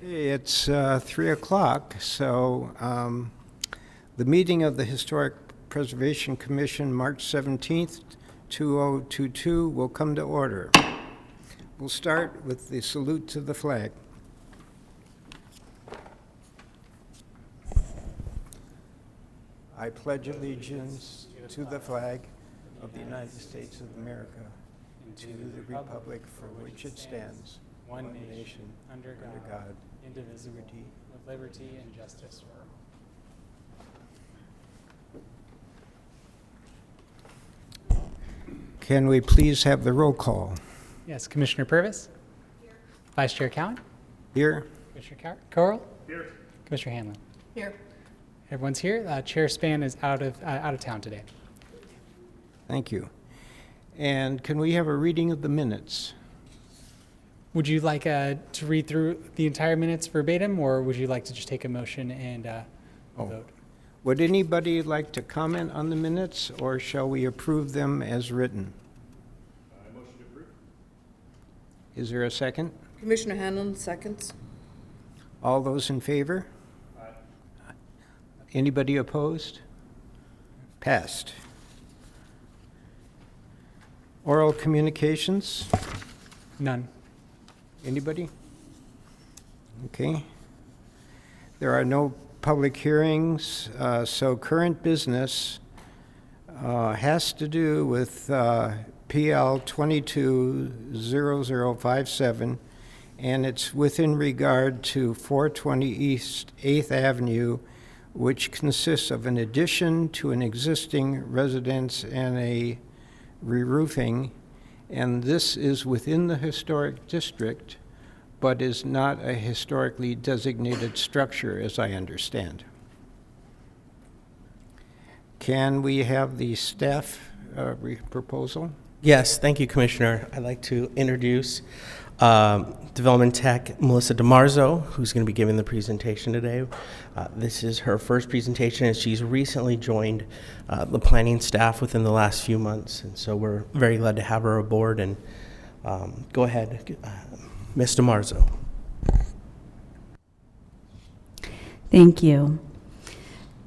It's 3 o'clock, so the meeting of the Historic Preservation Commission, March 17th, 2022, will come to order. We'll start with the salute to the flag. I pledge allegiance to the flag of the United States of America and to the republic for which it stands, one nation, under God, indivisible, with liberty and justice for all. Can we please have the roll call? Yes, Commissioner Purvis? Here. Vice Chair Cowan? Here. Commissioner Corral? Here. Commissioner Hanlon? Here. Everyone's here. Chair Span is out of town today. Thank you. And can we have a reading of the minutes? Would you like to read through the entire minutes verbatim, or would you like to just take a motion and vote? Would anybody like to comment on the minutes, or shall we approve them as written? Motion to approve. Is there a second? Commissioner Hanlon, seconds. All those in favor? Aye. Anybody opposed? Passed. Oral communications? None. Anybody? Okay. There are no public hearings, so current business has to do with PL 220057, and it's within regard to 420 East 8th Avenue, which consists of an addition to an existing residence and a re-roofing, and this is within the historic district, but is not a historically designated structure, as I understand. Can we have the staff proposal? Yes, thank you, Commissioner. I'd like to introduce Development Tech Melissa Dimarzo, who's going to be giving the presentation today. This is her first presentation, and she's recently joined the planning staff within the last few months, and so we're very glad to have her aboard. And go ahead, Ms. Dimarzo. Thank you.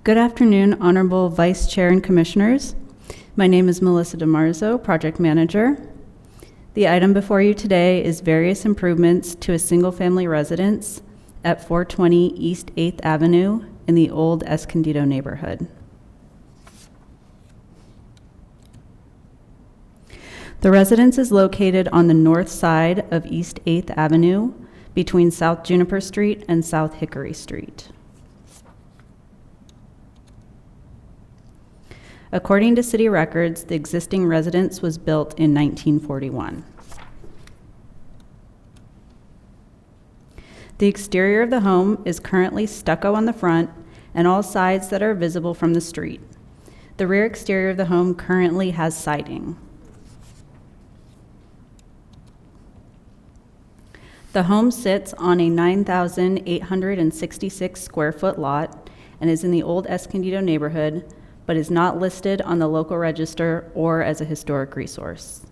Good afternoon, Honorable Vice Chair and Commissioners. My name is Melissa Dimarzo, Project Manager. The item before you today is various improvements to a single-family residence at 420 East 8th Avenue in the old Escondido neighborhood. The residence is located on the north side of East 8th Avenue between South Juniper Street and South Hickory Street. According to city records, the existing residence was built in 1941. The exterior of the home is currently stucco on the front and all sides that are visible from the street. The rear exterior of the home currently has siding. The home sits on a 9,866 square foot lot and is in the old Escondido neighborhood, but is not listed on the local register or as a historic resource.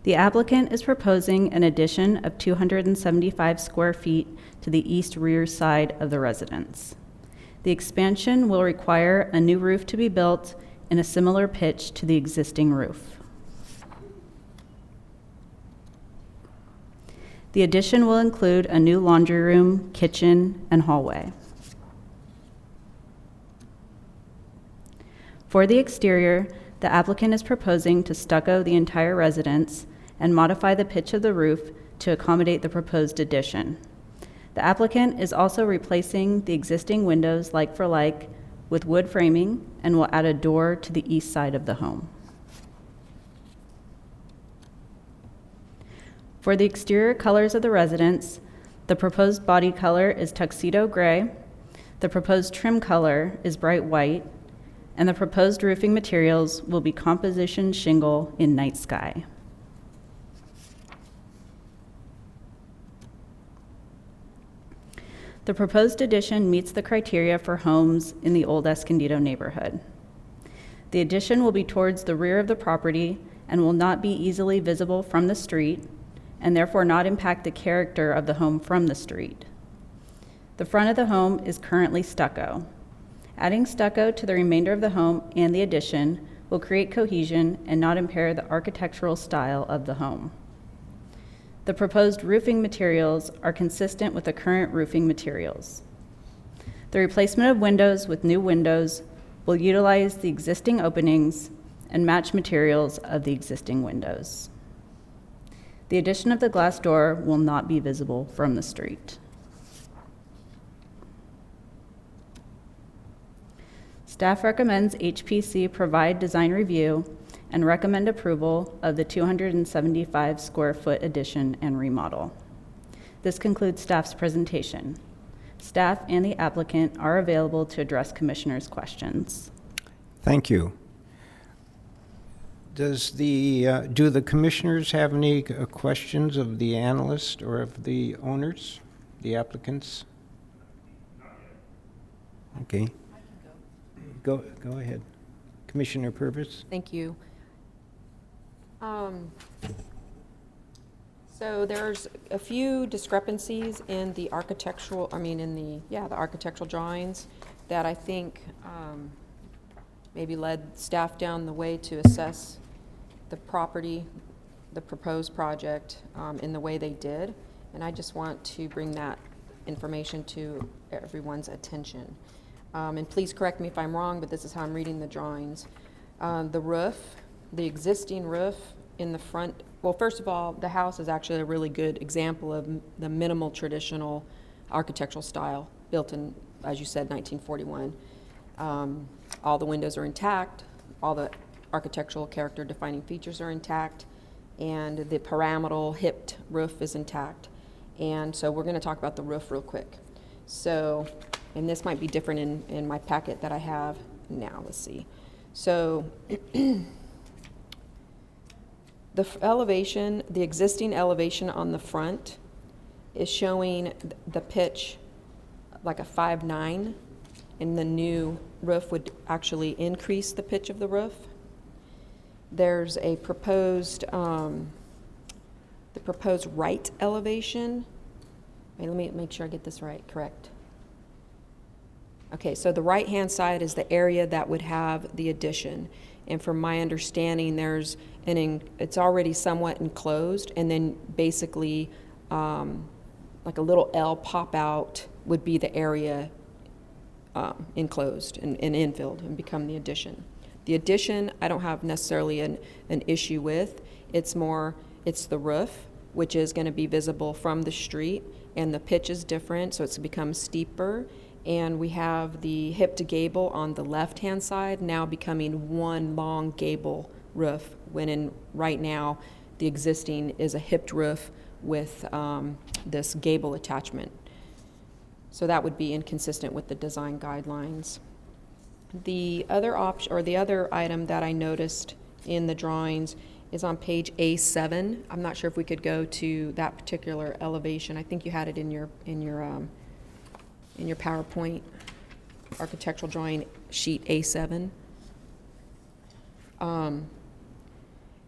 The applicant is proposing an addition of 275 square feet to the east rear side of the residence. The expansion will require a new roof to be built in a similar pitch to the existing roof. The addition will include a new laundry room, kitchen, and hallway. For the exterior, the applicant is proposing to stucco the entire residence and modify the pitch of the roof to accommodate the proposed addition. The applicant is also replacing the existing windows like for like with wood framing and will add a door to the east side of the home. For the exterior colors of the residence, the proposed body color is tuxedo gray, the proposed trim color is bright white, and the proposed roofing materials will be composition shingle in night sky. The proposed addition meets the criteria for homes in the old Escondido neighborhood. The addition will be towards the rear of the property and will not be easily visible from the street, and therefore not impact the character of the home from the street. The front of the home is currently stucco. Adding stucco to the remainder of the home and the addition will create cohesion and not impair the architectural style of the home. The proposed roofing materials are consistent with the current roofing materials. The replacement of windows with new windows will utilize the existing openings and match materials of the existing windows. The addition of the glass door will not be visible from the street. Staff recommends HPC provide design review and recommend approval of the 275 square foot addition and remodel. This concludes staff's presentation. Staff and the applicant are available to address commissioners' questions. Thank you. Do the commissioners have any questions of the analyst or of the owners, the applicants? Okay. Go ahead. Commissioner Purvis? Thank you. So there's a few discrepancies in the architectural, the architectural drawings that I think maybe led staff down the way to assess the property, the proposed project, in the way they did. And I just want to bring that information to everyone's attention. And please correct me if I'm wrong, but this is how I'm reading the drawings. The roof, the existing roof in the front, well, first of all, the house is actually a really good example of the minimal traditional architectural style built in, as you said, 1941. All the windows are intact, all the architectural character defining features are intact, and the pyramidal hipped roof is intact. And so we're going to talk about the roof real quick. So, and this might be different in my packet that I have now. Let's see. So the elevation, the existing elevation on the front is showing the pitch like a 5'9", and the new roof would actually increase the pitch of the roof. There's a proposed, the proposed right elevation. Wait, let me make sure I get this right, correct. Okay, so the right-hand side is the area that would have the addition. And from my understanding, there's it's already somewhat enclosed, and then basically like a little L pop out would be the area enclosed and infilled and become the addition. The addition, I don't have necessarily an issue with. It's the roof, which is going to be visible from the street, and the pitch is different, so it's become steeper. And we have the hip to gable on the left-hand side now becoming one long gable roof, when right now the existing is a hipped roof with this gable attachment. So that would be inconsistent with the design guidelines. The other option, or the other item that I noticed in the drawings is on page A7. I'm not sure if we could go to that particular elevation. I think you had it in your PowerPoint architectural drawing sheet A7.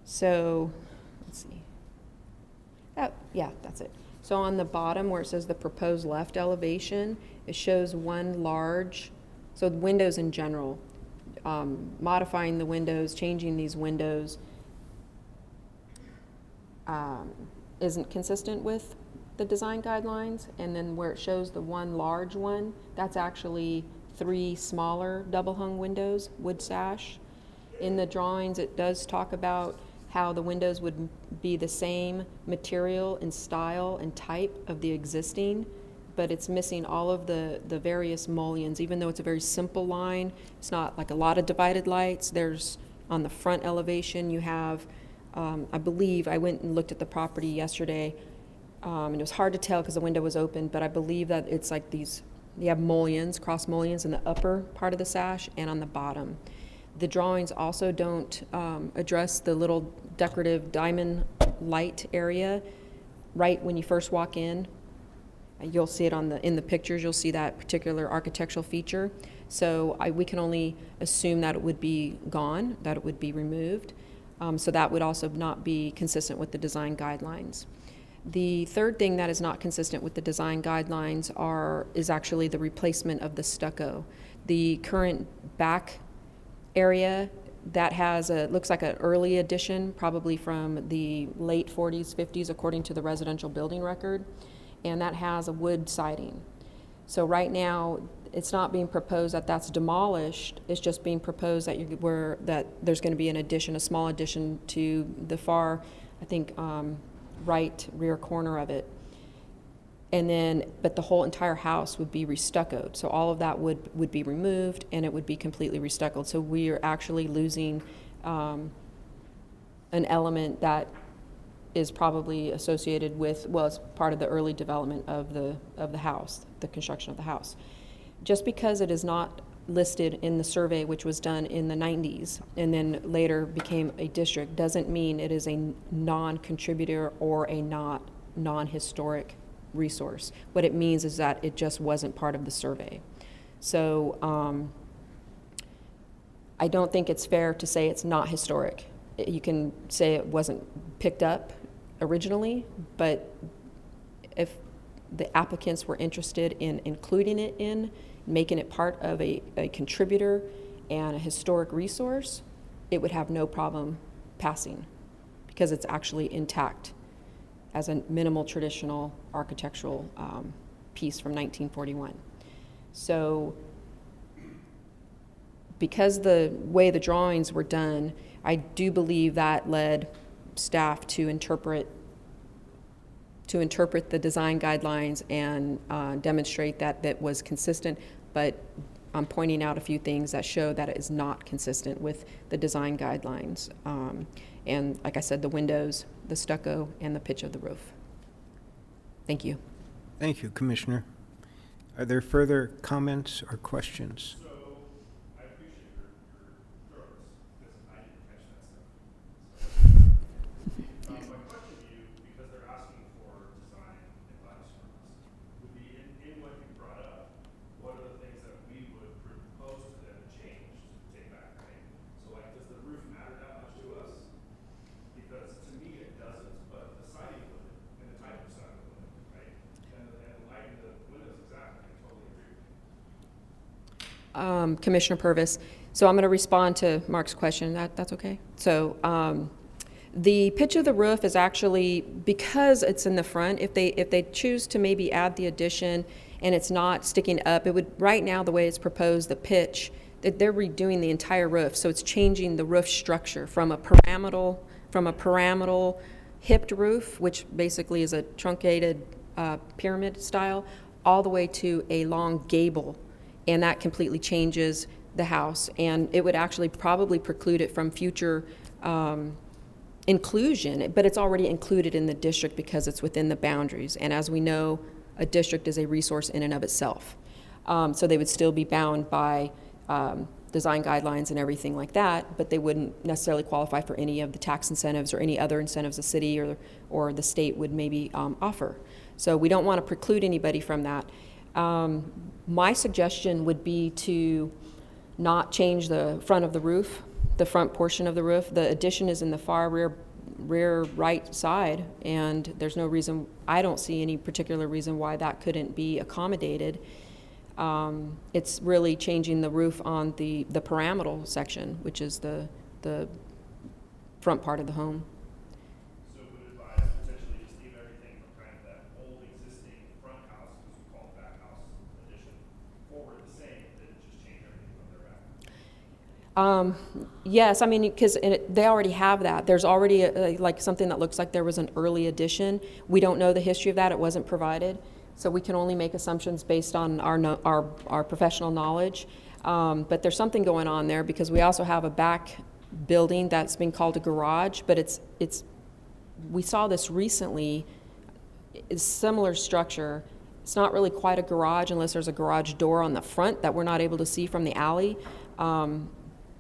So let's see. Yeah, that's it. So on the bottom where it says the proposed left elevation, it shows one large, so the windows in general, modifying the windows, changing these windows isn't consistent with the design guidelines. And then where it shows the one large one, that's actually 3 smaller double hung windows, wood sash. In the drawings, it does talk about how the windows would be the same material and style and type of the existing, but it's missing all of the various mullions. Even though it's a very simple line, it's not like a lot of divided lights. There's, on the front elevation, you have, I believe, I went and looked at the property yesterday, and it was hard to tell because the window was open, but I believe that it's like these, you have mullions, cross mullions in the upper part of the sash and on the bottom. The drawings also don't address the little decorative diamond light area right when you first walk in. You'll see it in the pictures. You'll see that particular architectural feature. So we can only assume that it would be gone, that it would be removed. So that would also not be consistent with the design guidelines. The third thing that is not consistent with the design guidelines is actually the replacement of the stucco. The current back area that looks like an early addition, probably from the late 40s, 50s, according to the residential building record, and that has a wood siding. So right now, it's not being proposed that that's demolished. It's just being proposed that there's going to be an addition, a small addition to the far, I think, right rear corner of it. And then, but the whole entire house would be restuccoed. So all of that would be removed, and it would be completely restuccoed. So we are actually losing an element that is probably associated with, well, it's part of the early development of the house, the construction of the house. Just because it is not listed in the survey, which was done in the 90s and then later became a district, doesn't mean it is a non-contributor or a non-historic resource. What it means is that it just wasn't part of the survey. So I don't think it's fair to say it's not historic. You can say it wasn't picked up originally, but if the applicants were interested in including it in, making it part of a contributor and a historic resource, it would have no problem passing because it's actually intact as a minimal traditional architectural piece from 1941. So because the way the drawings were done, I do believe that led staff to interpret the design guidelines and demonstrate that that was consistent, but I'm pointing out a few things that show that it is not consistent with the design guidelines. And like I said, the windows, the stucco, and the pitch of the roof. Thank you. Thank you, Commissioner. Are there further comments or questions? So I appreciate your thoroughness because I didn't catch that stuff. My question to you, because they're asking for design advice from us, would be in what you brought up, what are the things that we would propose to them to change, to take back, right? So like, does the roof matter that much to us? Because to me it doesn't, but the siding would, and the type of siding would, right? And the lighting, the windows, exactly, I totally agree with you. Commissioner Purvis. So I'm going to respond to Mark's question. That's okay? So the pitch of the roof is actually, because it's in the front, if they choose to maybe add the addition and it's not sticking up, it would, right now the way it's proposed, the pitch, that they're redoing the entire roof. So it's changing the roof structure from a pyramidal hipped roof, which basically is a truncated pyramid style, all the way to a long gable. And that completely changes the house. And it would actually probably preclude it from future inclusion, but it's already included in the district because it's within the boundaries. And as we know, a district is a resource in and of itself. So they would still be bound by design guidelines and everything like that, but they wouldn't necessarily qualify for any of the tax incentives or any other incentives the city or the state would maybe offer. So we don't want to preclude anybody from that. My suggestion would be to not change the front of the roof, the front portion of the roof. The addition is in the far rear right side, and there's no reason, I don't see any particular reason why that couldn't be accommodated. It's really changing the roof on the pyramidal section, which is the front part of the home. So would advise potentially just leave everything from kind of that old existing front house, which we call the back house addition, forward the same, then just change everything from their back? Yes, I mean, because they already have that. There's already like something that looks like there was an early addition. We don't know the history of that. It wasn't provided. So we can only make assumptions based on our professional knowledge. But there's something going on there because we also have a back building that's been called a garage, but we saw this recently, it's similar structure. It's not really quite a garage unless there's a garage door on the front that we're not able to see from the alley.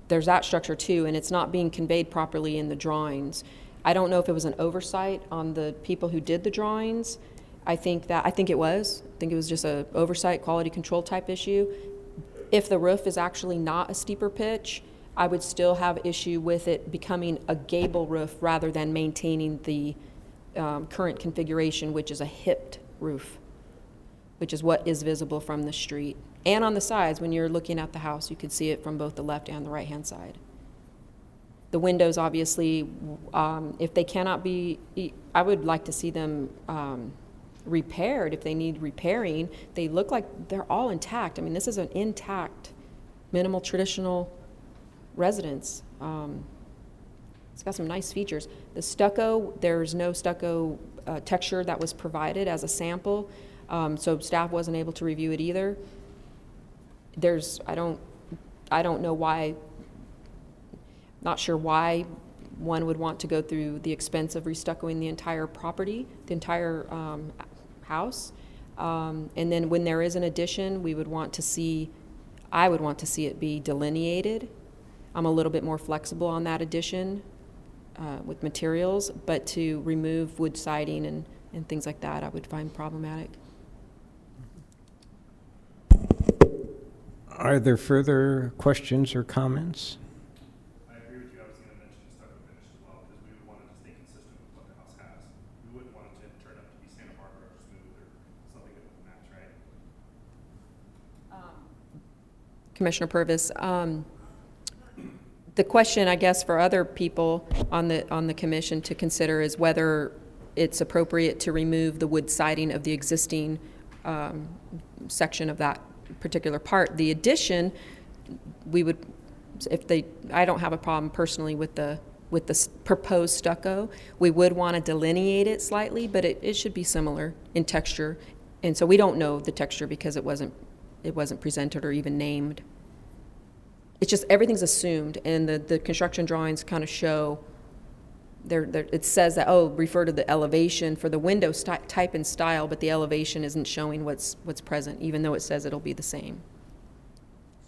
There's that structure too, and it's not being conveyed properly in the drawings. I don't know if it was an oversight on the people who did the drawings. I think it was just an oversight, quality control type issue. If the roof is actually not a steeper pitch, I would still have issue with it becoming a gable roof rather than maintaining the current configuration, which is a hipped roof, which is what is visible from the street. And on the sides, when you're looking at the house, you can see it from both the left and the right-hand side. The windows, obviously, if they cannot be, I would like to see them repaired if they need repairing. They look like they're all intact. I mean, this is an intact, minimal traditional residence. It's got some nice features. The stucco, there's no stucco texture that was provided as a sample, so staff wasn't able to review it either. I don't know why, not sure why one would want to go through the expense of restuccoing the entire property, the entire house. And then when there is an addition, I would want to see it be delineated. I'm a little bit more flexible on that addition with materials, but to remove wood siding and things like that, I would find problematic. Are there further questions or comments? I agree with you. I was going to mention stucco finish as well, because we would want it to stay consistent with what the house has. We wouldn't want it to turn out to be Santa Barbara or smooth or something that would match, right? Commissioner Purvis, the question, I guess, for other people on the commission to consider is whether it's appropriate to remove the wood siding of the existing section of that particular part. The addition, we would, I don't have a problem personally with the proposed stucco. We would want to delineate it slightly, but it should be similar in texture. And so we don't know the texture because it wasn't presented or even named. It's just everything's assumed, and the construction drawings kind of show it says that, refer to the elevation for the window type and style, but the elevation isn't showing what's present, even though it says it'll be the same.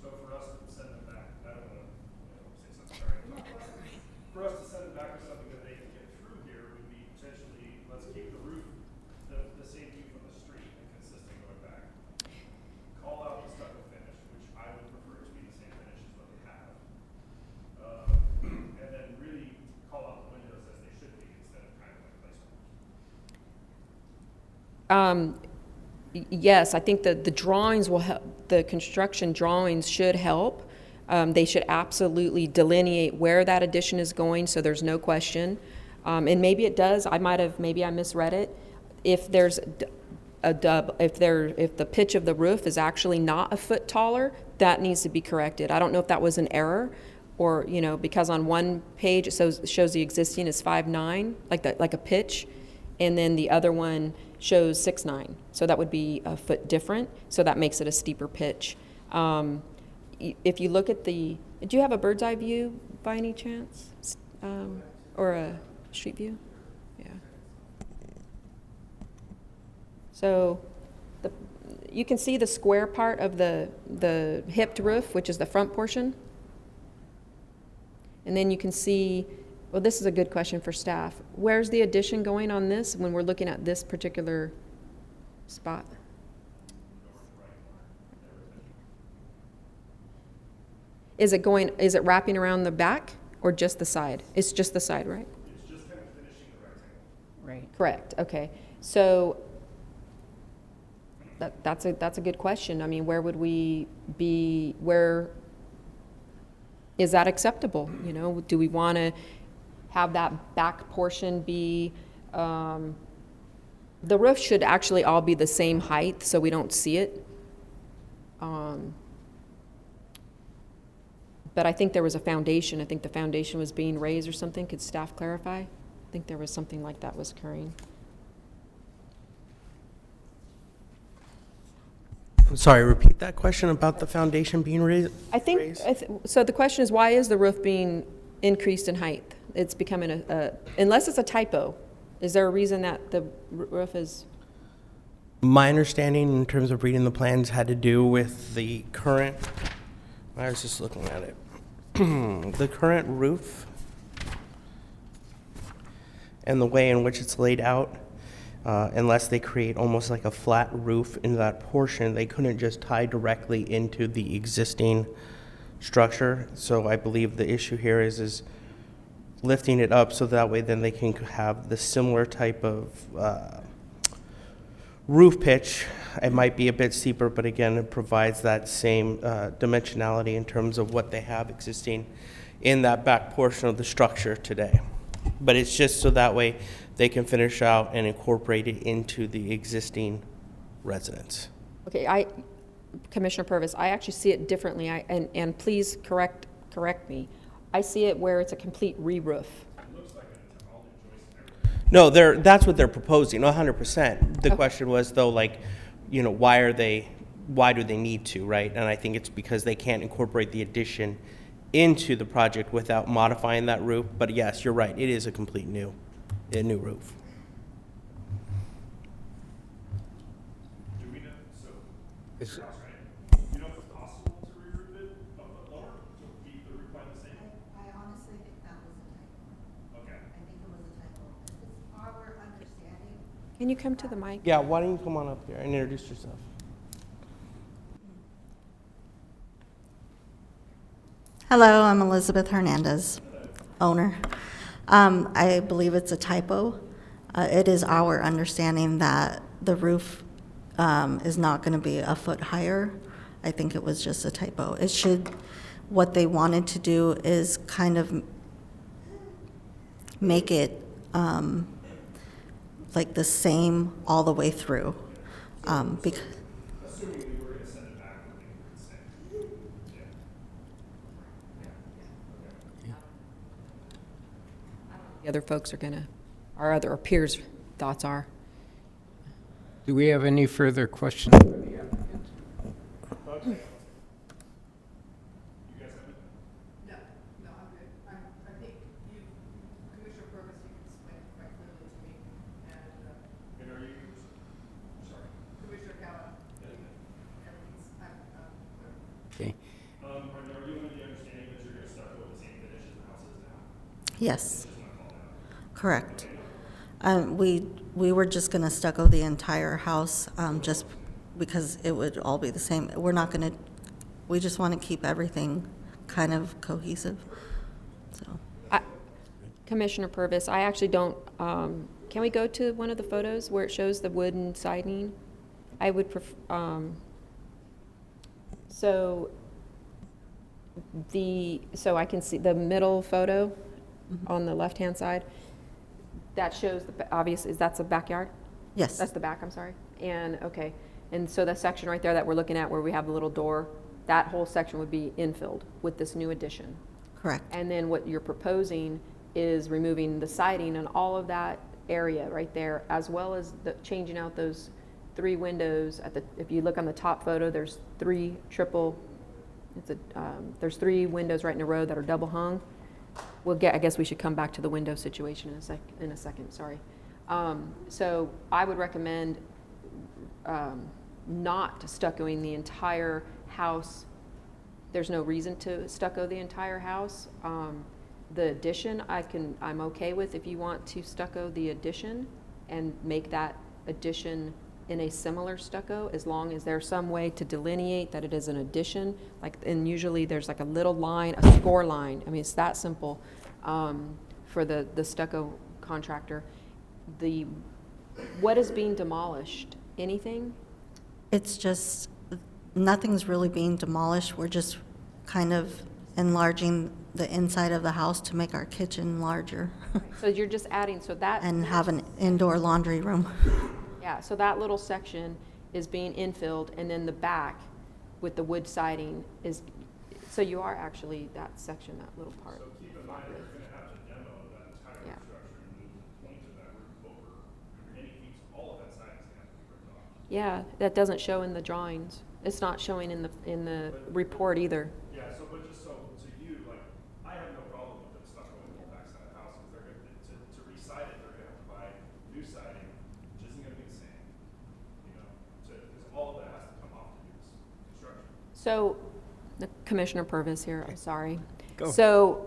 So for us to send it back, I don't want to say something, sorry. For us to send it back with something that they can get through here would be potentially, let's keep the roof the same view from the street and consistent going back. Call out the stucco finish, which I would prefer to be the same finish as what they have. And then really call out the windows as they should be instead of kind of like placeholders. Yes, I think that the drawings will help. The construction drawings should help. They should absolutely delineate where that addition is going, so there's no question. And maybe it does. Maybe I misread it. If there's if the pitch of the roof is actually not a foot taller, that needs to be corrected. I don't know if that was an error, or because on one page it shows the existing is 5'9", like a pitch, and then the other one shows 6'9", so that would be a foot different, so that makes it a steeper pitch. If you look at do you have a bird's eye view by any chance, or a street view? Yeah. So you can see the square part of the hipped roof, which is the front portion. And then you can see, well, this is a good question for staff. Where's the addition going on this when we're looking at this particular spot? Is it wrapping around the back or just the side? It's just the side, right? It's just kind of finishing the rectangle. Right. Correct, okay. So that's a good question. I mean, where would we be, where is that acceptable? Do we want to have that back portion be, the roof should actually all be the same height so we don't see it. But I think there was a foundation. I think the foundation was being raised or something. Could staff clarify? I think there was something like that was occurring. Sorry, repeat that question about the foundation being raised? I think, so the question is, why is the roof being increased in height? It's becoming unless it's a typo, is there a reason that the roof is? My understanding in terms of reading the plans had to do with the current, I was just looking at it, the current roof and the way in which it's laid out. Unless they create almost like a flat roof in that portion, they couldn't just tie directly into the existing structure. So I believe the issue here is lifting it up so that way then they can have the similar type of roof pitch. It might be a bit steeper, but again, it provides that same dimensionality in terms of what they have existing in that back portion of the structure today. But it's just so that way they can finish out and incorporate it into the existing residence. Okay, Commissioner Purvis, I actually see it differently, and please correct me. I see it where it's a complete re-roof. No, that's what they're proposing, 100%. The question was though, like, you know, why do they need to, right? And I think it's because they can't incorporate the addition into the project without modifying that roof. But yes, you're right, it is a complete new roof. Do we know, so, Is- your house, right? Do you know if it's possible to re-roof it a foot lower to keep the roof line the same? I honestly think that was a typo. Okay. I think it was a typo. It's our understanding. Can you come to the mic? Yeah, why don't you come on up here and introduce yourself? Hello, I'm Elizabeth Hernandez, owner. I believe it's a typo. It is our understanding that the roof is not going to be a foot higher. I think it was just a typo. What they wanted to do is kind of make it like the same all the way through. Because Assuming we were gonna send it back, we think we're the same. Yeah. The other folks are gonna, our peers' thoughts are. Do we have any further questions for the applicant? Okay. You guys have it? No, I'm good. I think you, Commissioner Purvis, you explained it quite clearly to me, and And are you, sorry. Commissioner Calla, everything's, I'm clear. Okay. Are you under the understanding that you're gonna stucco the same finish as the house is now? yes, Just not call that. correct. We were just going to stucco the entire house, just because it would all be the same. We're not going to, we just want to keep everything kind of cohesive, so. Commissioner Purvis, I actually don't, can we go to one of the photos where it shows the wooden siding? I would so I can see the middle photo on the left-hand side. That shows, obviously, that's a backyard? Yes, That's the back, I'm sorry. And, okay, and so the section right there that we're looking at where we have the little door, that whole section would be infilled with this new addition. correct. And then what you're proposing is removing the siding and all of that area right there, as well as changing out those 3 windows if you look on the top photo, there's 3 there's 3 windows right in a row that are double hung. I guess we should come back to the window situation in a second, sorry. So I would recommend not stuccoing the entire house. There's no reason to stucco the entire house. The addition, I'm okay with if you want to stucco the addition and make that addition in a similar stucco, as long as there's some way to delineate that it is an addition. And usually there's like a little line, a score line. I mean, it's that simple for the stucco contractor. What is being demolished? Anything? It's just, nothing's really being demolished. We're just kind of enlarging the inside of the house to make our kitchen larger So you're just adding, so that. and have an indoor laundry room. Yeah, so that little section is being infilled, and then the back with the wood siding is, so you are actually that section, that little part. So keep in mind, we're gonna have to demo that entire Yeah. structure and move the point of that roof over. Any feet, all of that siding's gonna have to be ripped off. Yeah, that doesn't show in the drawings. It's not showing in the report either. Yeah, so, but just so, to you, like, I have no problem with them stuccoing the whole backside of the house, because they're gonna, to re-side it, they're gonna have to buy new siding, which isn't gonna be the same. You know, because all of that has to come off to do this construction. So, Commissioner Purvis here, I'm sorry. Go. So,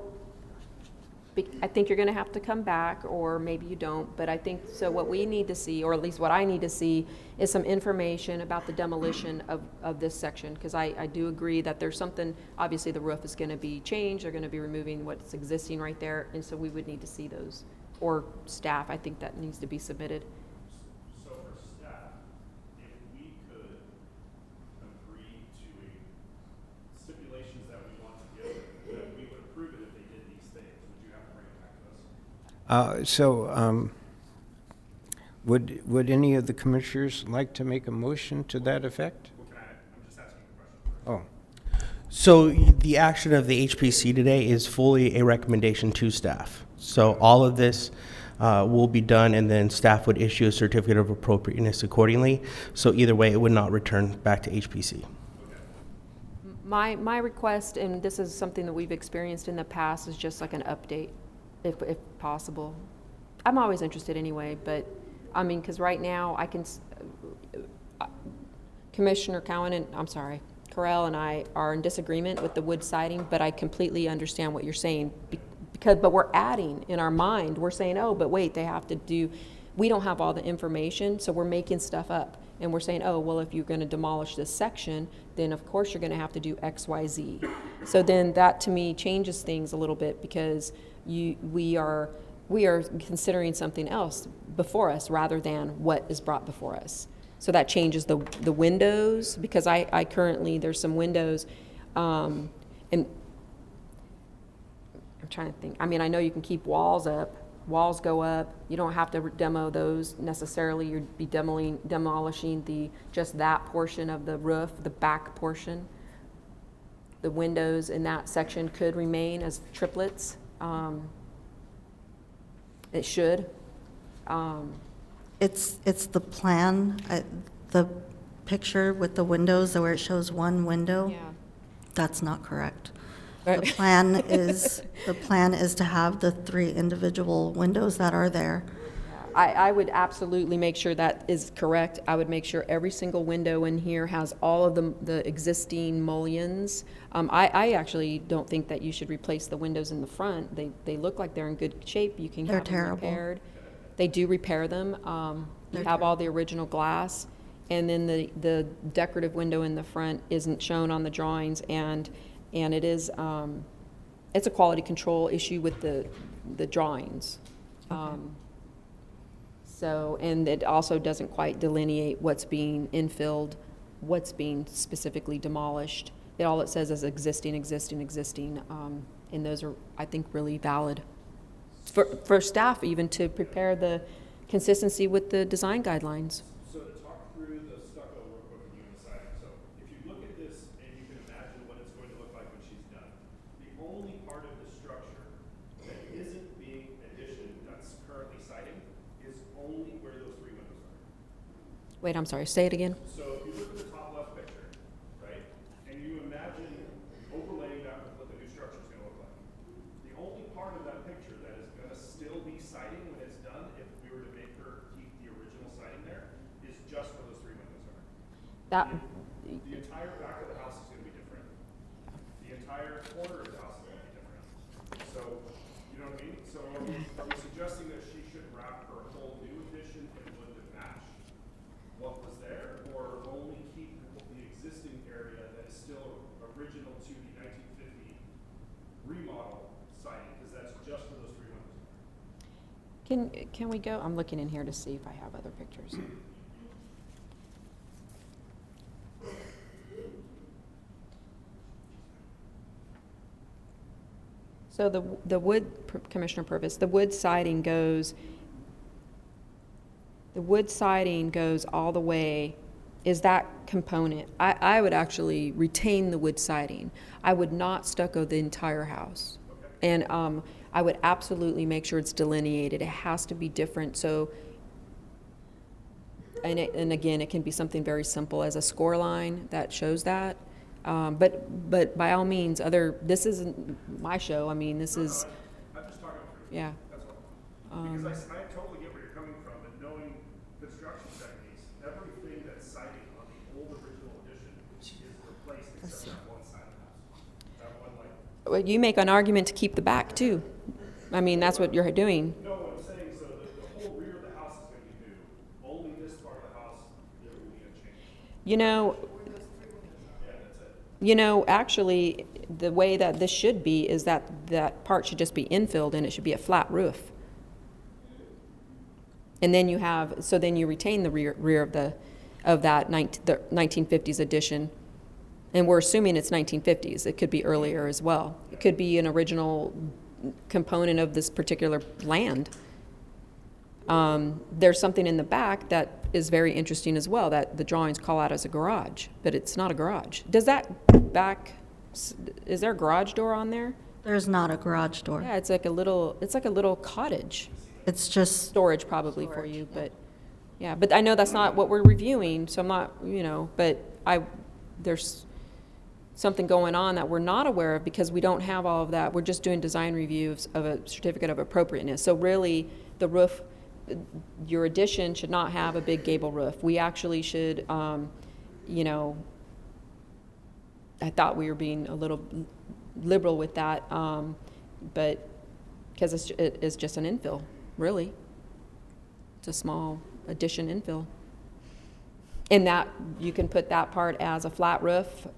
I think you're going to have to come back, or maybe you don't, but I think, so what we need to see, or at least what I need to see, is some information about the demolition of this section, because I do agree that there's something, obviously the roof is going to be changed, they're going to be removing what's existing right there, and so we would need to see those, or staff, I think that needs to be submitted. So for staff, if we could agree to stipulations that we want to give, then we would approve it if they did these things. Would you have to bring it back to us? Would any of the commissioners like to make a motion to that effect? Well, I'm just asking a question. Oh, So the action of the HPC today is fully a recommendation to staff. So all of this will be done, and then staff would issue a certificate of appropriateness accordingly. So either way, it would not return back to HPC. My request, and this is something that we've experienced in the past, is just like an update, if possible. I'm always interested anyway, but, I mean, because right now, I can, Commissioner Cowan and, I'm sorry, Correll and I are in disagreement with the wood siding, but I completely understand what you're saying, but we're adding in our mind, we're saying, oh, but wait, they have to do, we don't have all the information, so we're making stuff up. And we're saying, oh, well, if you're going to demolish this section, then of course you're going to have to do X, Y, Z. So then that to me changes things a little bit, because we are considering something else before us rather than what is brought before us. So that changes the windows, because I currently, there's some windows, and I'm trying to think. I mean, I know you can keep walls up. Walls go up. You don't have to demo those necessarily. You'd be demolishing just that portion of the roof, the back portion. The windows in that section could remain as triplets. It should. It's the plan, the picture with the windows where it shows one window. Yeah. That's not correct. Right. The plan is to have the 3 individual windows that are there. I would absolutely make sure that is correct. I would make sure every single window in here has all of the existing mullions. I actually don't think that you should replace the windows in the front. They look like they're in good shape. You can They're have them terrible. repaired. They do repair them. You have all the original glass, and then the decorative window in the front isn't shown on the drawings, and it is it's a quality control issue with the drawings. So, and it also doesn't quite delineate what's being infilled, what's being specifically demolished. All it says is existing, and those are, I think, really valid for staff even to prepare the consistency with the design guidelines. So to talk through the stucco real quick with you on the siding. So if you look at this and you can imagine what it's going to look like when she's done, the only part of the structure that isn't being additioned, that's currently siding, is only where those 3 windows are. Wait, I'm sorry, say it again. So if you look at the top left picture, right, and you imagine overlaying that with what the new structure is going to look like, the only part of that picture that is going to still be siding when it's done, if we were to make her keep the original siding there, is just where those 3 windows are. That The entire back of the house is going to be different. The entire corner of the house is going to be different. So, you know what I mean? So are we suggesting that she should wrap her whole new addition in wood to match what was there, or only keep the existing area that is still original to the 1950 remodel siding, because that's just where those 3 windows are? can we go? I'm looking in here to see if I have other pictures. So the wood, Commissioner Purvis, the wood siding goes all the way, is that component. I would actually retain the wood siding. I would not stucco the entire house. And I would absolutely make sure it's delineated. It has to be different. So, and again, it can be something very simple as a score line that shows that. But by all means, this isn't my show. I mean, this is, I'm just talking through. yeah. That's all. Because I totally get where you're coming from, but knowing construction techniques, everything that's siding on the old original addition is replaced except that one side of the house. That one, like, Well, you make an argument to keep the back too. I mean, that's what you're doing. No, I'm saying, so the whole rear of the house is gonna be new. Only this part of the house, there will be a change. You know, Yeah, that's it. you know, actually, the way that this should be is that that part should just be infilled and it should be a flat roof. And then you have, so then you retain the rear of that the 1950s addition. And we're assuming it's 1950s. It could be earlier as well. It could be an original component of this particular land. There's something in the back that is very interesting as well, that the drawings call out as a garage, but it's not a garage. Does that back, is there a garage door on there? There's not a garage door. Yeah, it's like a little cottage. It's just, Storage probably for you, but, yeah, but I know that's not what we're reviewing, so I'm not, but there's something going on that we're not aware of because we don't have all of that. We're just doing design reviews of a certificate of appropriateness. So really, the roof, your addition should not have a big gable roof. We actually should, I thought we were being a little liberal with that, but because it's just an infill, really. It's a small addition infill. And that, you can put that part as a flat roof,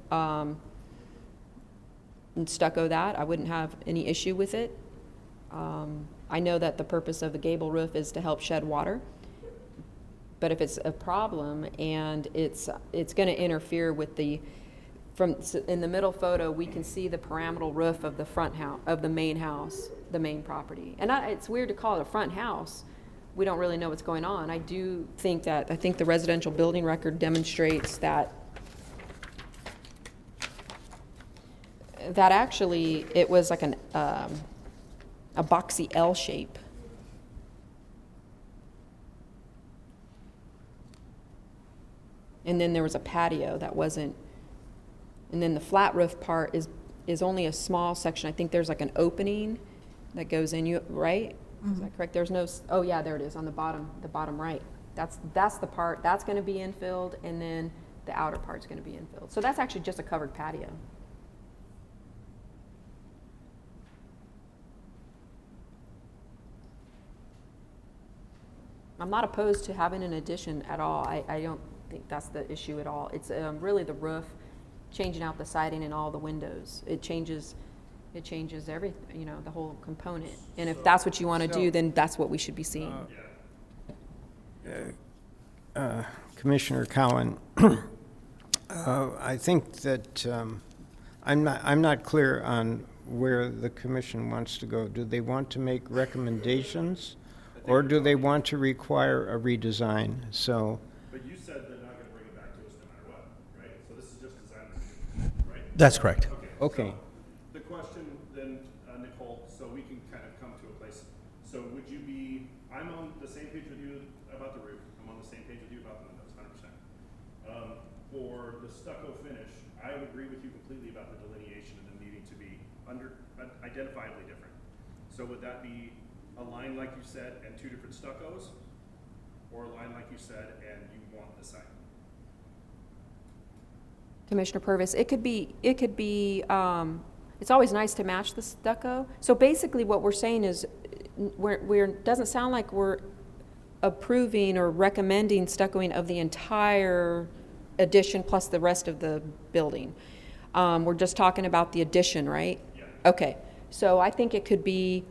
and stucco that. I wouldn't have any issue with it. I know that the purpose of the gable roof is to help shed water. But if it's a problem and it's going to interfere with in the middle photo, we can see the pyramidal roof of the front house, of the main house, the main property. And it's weird to call it a front house. We don't really know what's going on. I think the residential building record demonstrates that actually it was like a boxy L shape. And then there was a patio that wasn't, and then the flat roof part is only a small section. I think there's like an opening that goes in, right? Is that correct? There's no, oh yeah, there it is on the bottom right. That's the part, that's gonna be infilled, and then the outer part's gonna be infilled. So that's actually just a covered patio. I'm not opposed to having an addition at all. I don't think that's the issue at all. It's really the roof, changing out the siding and all the windows. It changes everything, the whole component. And if that's what you want to do, then that's what we should be seeing. Commissioner Cowan, I think that I'm not clear on where the commission wants to go. Do they want to make recommendations, or do they want to require a redesign? So, But you said they're not gonna bring it back to us no matter what, right? So this is just design review, right? That's correct. okay. So the question then, Nicole, so we can kind of come to a place. So would you be, I'm on the same page with you about the roof. I'm on the same page with you about the windows, 100%. For the stucco finish, I would agree with you completely about the delineation and them needing to be identifiably different. So would that be a line like you said and two different stuccos? Or a line like you said and you want the sign? Commissioner Purvis, it could be, it's always nice to match the stucco. So basically what we're saying is, doesn't sound like we're approving or recommending stuccoing of the entire addition plus the rest of the building. We're just talking about the addition, right? Yeah. Okay, so I think it could be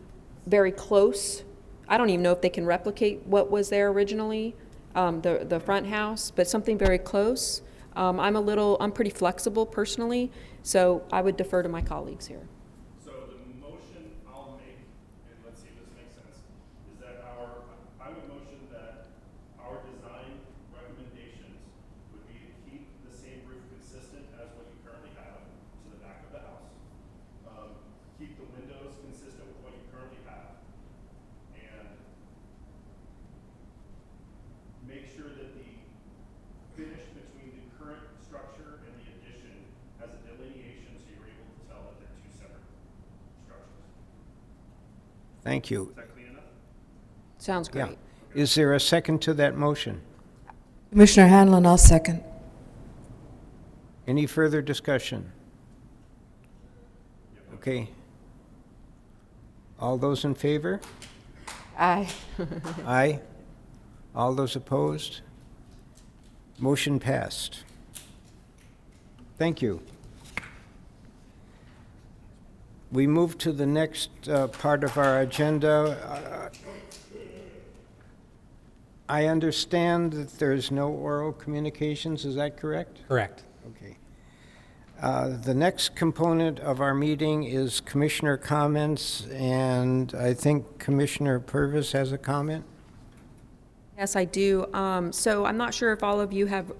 very close. I don't even know if they can replicate what was there originally, the front house, but something very close. I'm pretty flexible personally, so I would defer to my colleagues here. So the motion I'll make, and let's see if this makes sense, is that I would motion that our design recommendations would be to keep the same roof consistent as what you currently have to the back of the house. Keep the windows consistent with what you currently have. And make sure that the finish between the current structure and the addition has a delineation so you're able to tell that they're two separate structures. Thank you. Is that clean enough? Sounds Yeah. great. Is there a second to that motion? Commissioner Hanlon, I'll second. Any further discussion? Okay. All those in favor? Aye. Aye. All those opposed? Motion passed. Thank you. We move to the next part of our agenda. I understand that there's no oral communications, is that correct? Correct. Okay. The next component of our meeting is commissioner comments, and I think Commissioner Purvis has a comment. Yes, I do. So I'm not sure if all of you have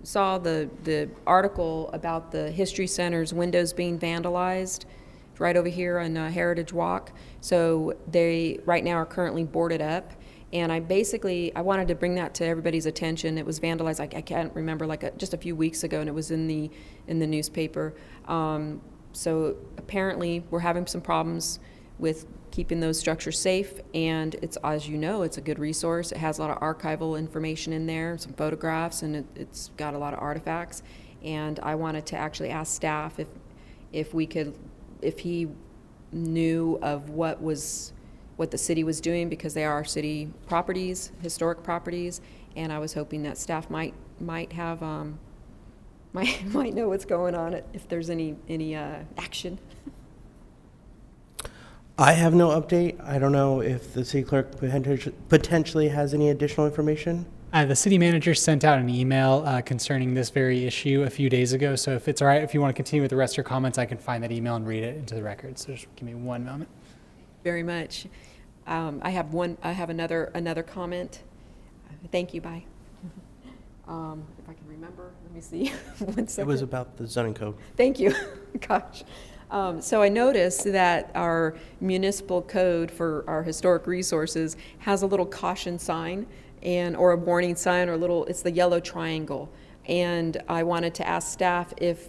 saw the article about the History Center's windows being vandalized right over here on Heritage Walk. So they right now are currently boarded up. And I wanted to bring that to everybody's attention. It was vandalized, I can't remember, just a few weeks ago, and it was in the newspaper. So apparently we're having some problems with keeping those structures safe, and it's, as you know, it's a good resource. It has a lot of archival information in there, some photographs, and it's got a lot of artifacts. And I wanted to actually ask staff if he knew of what the city was doing, because they are city properties, historic properties, and I was hoping that staff might have might know what's going on, if there's any action. I have no update. I don't know if the city clerk potentially has any additional information. The city manager sent out an email concerning this very issue a few days ago. So if it's all right, if you want to continue with the rest of your comments, I can find that email and read it into the record. So just give me one moment. Very much. I have another comment. Thank you. Bye. If I can remember, let me see. 1 second. It was about the zoning code. Thank you. Gosh. So I noticed that our municipal code for our historic resources has a little caution sign or a warning sign, or it's the yellow triangle. And I wanted to ask staff if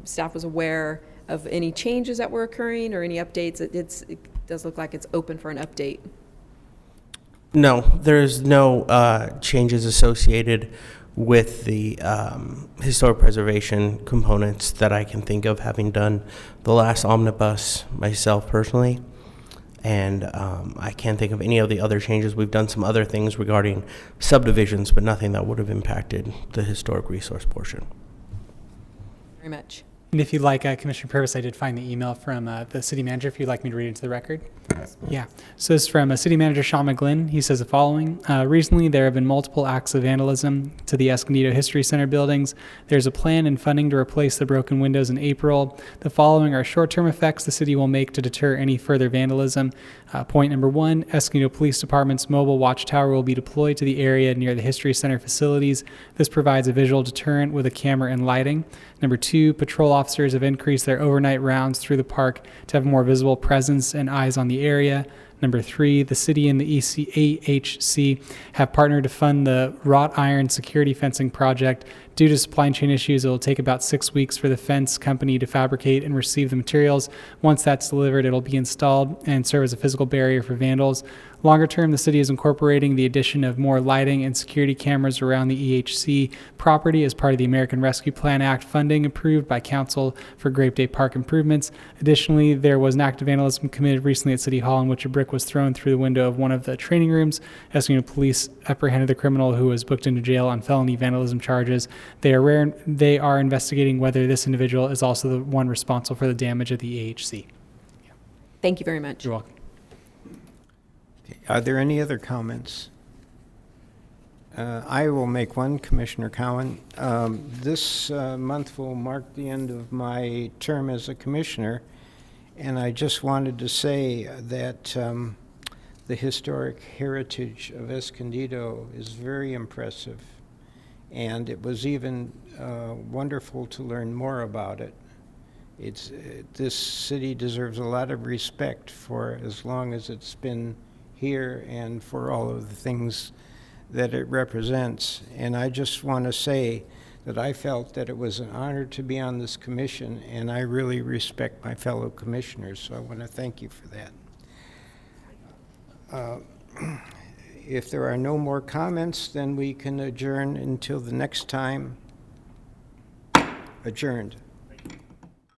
staff was aware of any changes that were occurring or any updates. It does look like it's open for an update. No, there's no changes associated with the historic preservation components that I can think of, having done the last omnibus myself personally. And I can't think of any of the other changes. We've done some other things regarding subdivisions, but nothing that would have impacted the historic resource portion. Very much. And if you'd like, Commissioner Purvis, I did find the email from the city manager, if you'd like me to read it into the record. Yeah. So this is from City Manager Sean McGlynn. He says the following. Recently, there have been multiple acts of vandalism to the Escondido History Center buildings. There's a plan and funding to replace the broken windows in April. The following are short-term effects the city will make to deter any further vandalism. Point number 1, Escondido Police Department's mobile watchtower will be deployed to the area near the History Center facilities. This provides a visual deterrent with a camera and lighting. Number 2, patrol officers have increased their overnight rounds through the park to have a more visible presence and eyes on the area. Number 3, the city and the AHC have partnered to fund the wrought iron security fencing project. Due to supply chain issues, it will take about 6 weeks for the fence company to fabricate and receive the materials. Once that's delivered, it'll be installed and serve as a physical barrier for vandals. Longer term, the city is incorporating the addition of more lighting and security cameras around the EHC property as part of the American Rescue Plan Act funding approved by Council for Grape Day Park improvements. Additionally, there was an act of vandalism committed recently at City Hall in which a brick was thrown through the window of one of the training rooms. Escondido police apprehended the criminal, who was booked into jail on felony vandalism charges. They are investigating whether this individual is also the one responsible for the damage at the AHC. Thank you very much. You're welcome. Are there any other comments? I will make one commissioner comment. This month will mark the end of my term as a commissioner, and I just wanted to say that the historic heritage of Escondido is very impressive, and it was even wonderful to learn more about it. This city deserves a lot of respect for as long as it's been here and for all of the things that it represents. And I just want to say that I felt that it was an honor to be on this commission, and I really respect my fellow commissioners, so I want to thank you for that. If there are no more comments, then we can adjourn until the next time. Adjourned.